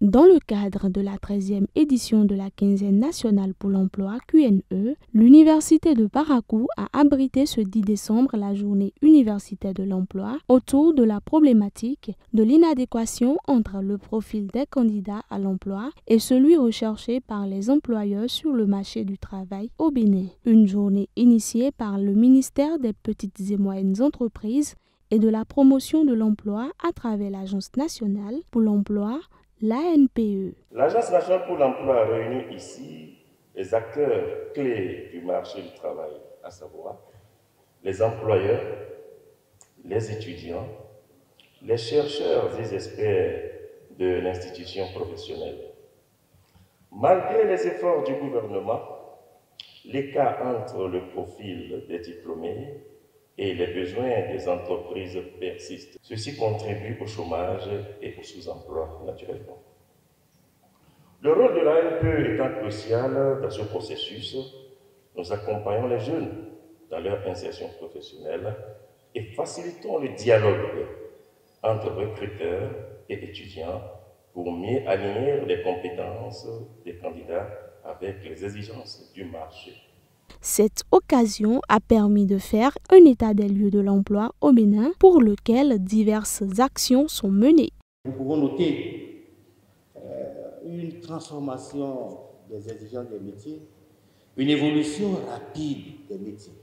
Dans le cadre de la 13e édition de la quinzaine nationale pour l'emploi QNE, l'Université de Parakou a abrité ce 10 décembre la journée universitaire de l'emploi autour de la problématique de l'inadéquation entre le profil des candidats à l'emploi et celui recherché par les employeurs sur le marché du travail au Bénin. Une journée initiée par le ministère des Petites et Moyennes Entreprises et de la promotion de l'emploi à travers l'Agence nationale pour l'emploi, l'ANPE. L'Agence nationale pour l'emploi a réuni ici les acteurs clés du marché du travail, à savoir les employeurs, les étudiants, les chercheurs et experts de l'institution professionnelle. Malgré les efforts du gouvernement, l'écart entre le profil des diplômés et les besoins des entreprises persistent. Ceci contribue au chômage et au sous-emploi, naturellement. Le rôle de l'ANPE étant crucial dans ce processus, nous accompagnons les jeunes dans leur insertion professionnelle et facilitons le dialogue entre recruteurs et étudiants pour mieux aligner les compétences des candidats avec les exigences du marché. Cette occasion a permis de faire un état des lieux de l'emploi au Bénin pour lequel diverses actions sont menées. Nous pouvons noter une transformation des exigences des métiers, une évolution rapide des métiers.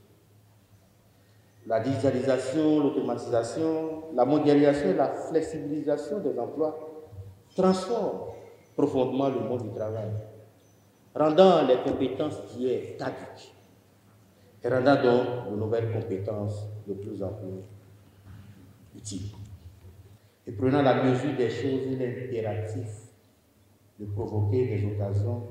La digitalisation, l'automatisation, la mondialisation et la flexibilisation des emplois transforment profondément le monde du travail, rendant les compétences d'hier caduques et rendant donc de nouvelles compétences de plus en plus utiles. Et prenant la mesure des choses, il est impératif de provoquer des occasions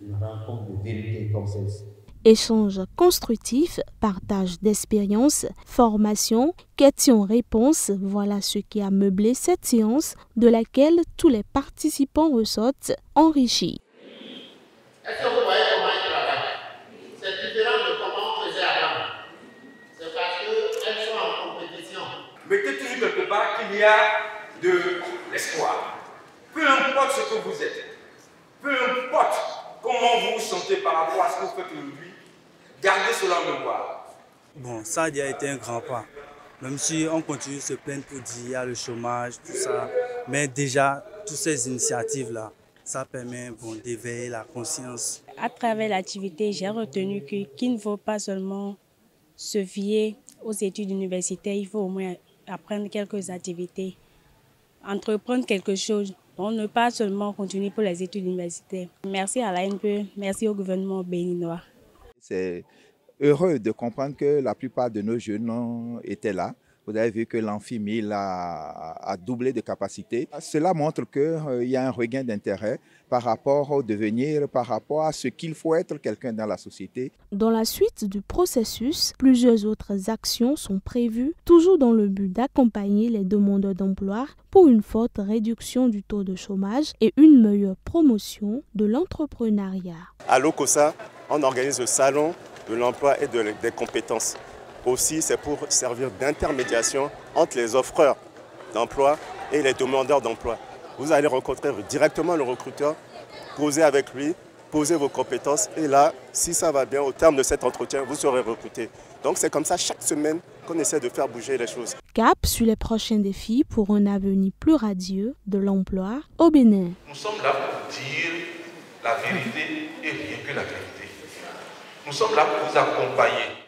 d'une rencontre de vérité comme celle-ci. Échanges constructifs, partage d'expériences, formation, questions-réponses, voilà ce qui a meublé cette séance de laquelle tous les participants ressortent enrichis. Est-ce que vous voyez comment ils travaillent? C'est différent de comment on faisait avant. C'est parce qu'elles sont en compétition. Mettez toujours quelque part qu'il y a de l'espoir. Peu importe ce que vous êtes, peu importe comment vous vous sentez par rapport à ce que vous faites aujourd'hui, gardez cela en mémoire. Bon, ça a déjà été un grand pas. Même si on continue de se plaindre pour dire qu'il y a le chômage, tout ça. Mais déjà, toutes ces initiatives-là, ça permet d'éveiller la conscience. À travers l'activité, j'ai retenu qu'il ne faut pas seulement se fier aux études universitaires, il faut au moins apprendre quelques activités, entreprendre quelque chose. On ne pas seulement continuer pour les études universitaires. Merci à l'ANPE, merci au gouvernement béninois. C'est heureux de comprendre que la plupart de nos jeunes étaient là. Vous avez vu que l'Amphimil a doublé de capacité. Cela montre qu'il y a un regain d'intérêt par rapport au devenir, par rapport à ce qu'il faut être quelqu'un dans la société. Dans la suite du processus, plusieurs autres actions sont prévues, toujours dans le but d'accompagner les demandeurs d'emploi pour une forte réduction du taux de chômage et une meilleure promotion de l'entrepreneuriat. À l'OCOSA, on organise le salon de l'emploi et des compétences. Aussi, c'est pour servir d'intermédiation entre les offreurs d'emploi et les demandeurs d'emploi. Vous allez rencontrer directement le recruteur, causer avec lui, poser vos compétences et là, si ça va bien, au terme de cet entretien, vous serez recruté. Donc c'est comme ça chaque semaine qu'on essaie de faire bouger les choses. Cap sur les prochains défis pour un avenir plus radieux de l'emploi au Bénin. Nous sommes là pour dire la vérité et rien que la vérité. Nous sommes là pour vous accompagner.